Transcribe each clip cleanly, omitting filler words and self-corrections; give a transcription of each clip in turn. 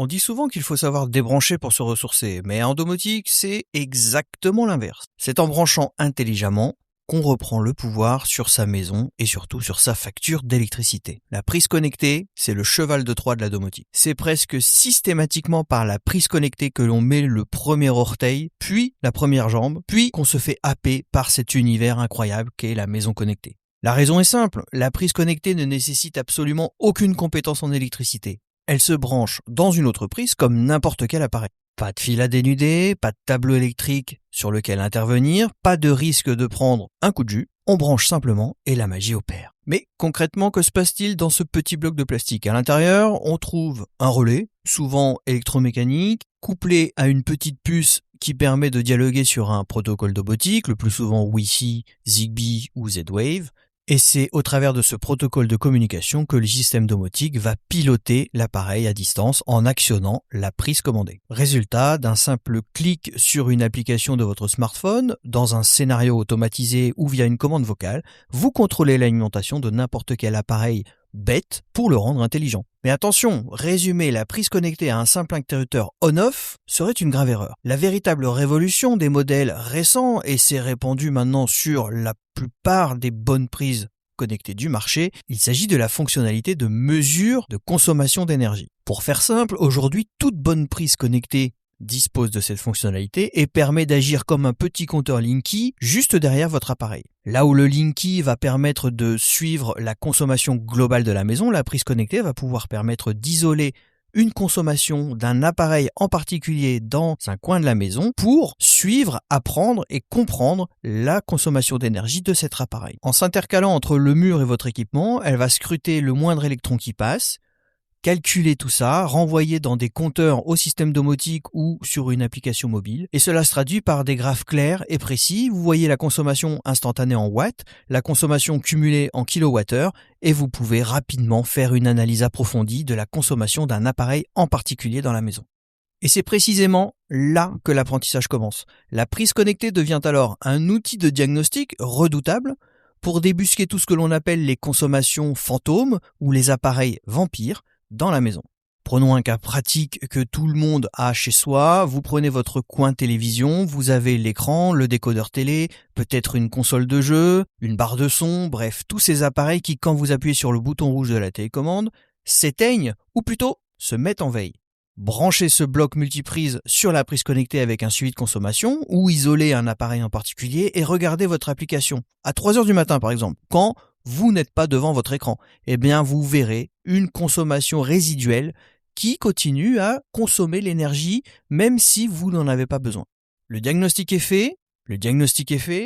On dit souvent qu'il faut savoir débrancher pour se ressourcer, mais en domotique, c'est exactement l'inverse. C'est en branchant intelligemment qu'on reprend le pouvoir sur sa maison et surtout sur sa facture d'électricité. La prise connectée, c'est le cheval de Troie de la domotique. C'est presque systématiquement par la prise connectée que l'on met le premier orteil, puis la première jambe, puis qu'on se fait happer par cet univers incroyable qu'est la maison connectée. La raison est simple, la prise connectée ne nécessite absolument aucune compétence en électricité. Elle se branche dans une autre prise comme n'importe quel appareil. Pas de fil à dénuder, pas de tableau électrique sur lequel intervenir, pas de risque de prendre un coup de jus. On branche simplement et la magie opère. Mais concrètement, que se passe-t-il dans ce petit bloc de plastique ? À l'intérieur, on trouve un relais, souvent électromécanique, couplé à une petite puce qui permet de dialoguer sur un protocole domotique, le plus souvent Wi-Fi, Zigbee ou Z-Wave. Et c'est au travers de ce protocole de communication que le système domotique va piloter l'appareil à distance en actionnant la prise commandée. Résultat, d'un simple clic sur une application de votre smartphone, dans un scénario automatisé ou via une commande vocale, vous contrôlez l'alimentation de n'importe quel appareil bête pour le rendre intelligent. Mais attention, résumer la prise connectée à un simple interrupteur on-off serait une grave erreur. La véritable révolution des modèles récents, et c'est répandu maintenant sur la plupart des bonnes prises connectées du marché, il s'agit de la fonctionnalité de mesure de consommation d'énergie. Pour faire simple, aujourd'hui, toute bonne prise connectée dispose de cette fonctionnalité et permet d'agir comme un petit compteur Linky juste derrière votre appareil. Là où le Linky va permettre de suivre la consommation globale de la maison, la prise connectée va pouvoir permettre d'isoler une consommation d'un appareil en particulier dans un coin de la maison pour suivre, apprendre et comprendre la consommation d'énergie de cet appareil. En s'intercalant entre le mur et votre équipement, elle va scruter le moindre électron qui passe, calculer tout ça, renvoyer dans des compteurs au système domotique ou sur une application mobile. Et cela se traduit par des graphes clairs et précis. Vous voyez la consommation instantanée en watts, la consommation cumulée en kilowattheures, et vous pouvez rapidement faire une analyse approfondie de la consommation d'un appareil en particulier dans la maison. Et c'est précisément là que l'apprentissage commence. La prise connectée devient alors un outil de diagnostic redoutable pour débusquer tout ce que l'on appelle les consommations fantômes ou les appareils vampires dans la maison. Prenons un cas pratique que tout le monde a chez soi. Vous prenez votre coin télévision, vous avez l'écran, le décodeur télé, peut-être une console de jeu, une barre de son, bref, tous ces appareils qui, quand vous appuyez sur le bouton rouge de la télécommande, s'éteignent ou plutôt se mettent en veille. Branchez ce bloc multiprise sur la prise connectée avec un suivi de consommation ou isolez un appareil en particulier et regardez votre application. À 3h du matin par exemple, quand vous n'êtes pas devant votre écran, eh bien vous verrez une consommation résiduelle qui continue à consommer l'énergie même si vous n'en avez pas besoin. Le diagnostic est fait.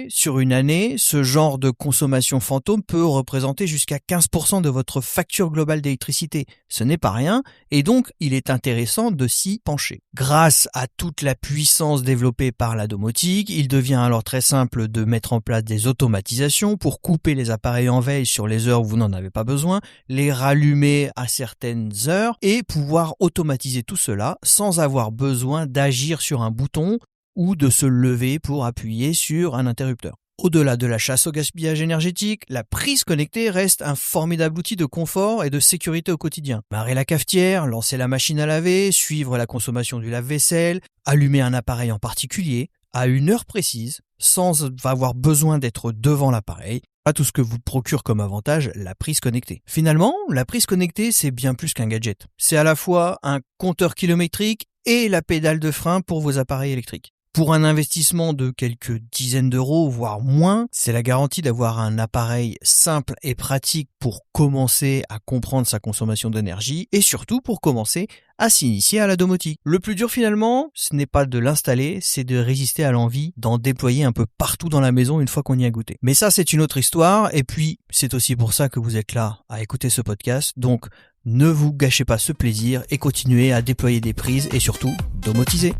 Sur une année, ce genre de consommation fantôme peut représenter jusqu'à 15% de votre facture globale d'électricité. Ce n'est pas rien et donc il est intéressant de s'y pencher. Grâce à toute la puissance développée par la domotique, il devient alors très simple de mettre en place des automatisations pour couper les appareils en veille sur les heures où vous n'en avez pas besoin, les rallumer à certaines heures et pouvoir automatiser tout cela sans avoir besoin d'agir sur un bouton ou de se lever pour appuyer sur un interrupteur. Au-delà de la chasse au gaspillage énergétique, la prise connectée reste un formidable outil de confort et de sécurité au quotidien. Marrer la cafetière, lancer la machine à laver, suivre la consommation du lave-vaisselle, allumer un appareil en particulier, à une heure précise, sans avoir besoin d'être devant l'appareil. Pas tout ce que vous procure comme avantage la prise connectée. Finalement, la prise connectée, c'est bien plus qu'un gadget. C'est à la fois un compteur kilométrique et la pédale de frein pour vos appareils électriques. Pour un investissement de quelques dizaines d'euros, voire moins, c'est la garantie d'avoir un appareil simple et pratique pour commencer à comprendre sa consommation d'énergie et surtout pour commencer à s'initier à la domotique. Le plus dur finalement, ce n'est pas de l'installer, c'est de résister à l'envie d'en déployer un peu partout dans la maison une fois qu'on y a goûté. Mais ça, c'est une autre histoire et puis c'est aussi pour ça que vous êtes là à écouter ce podcast. Donc, ne vous gâchez pas ce plaisir et continuez à déployer des prises et surtout domotiser.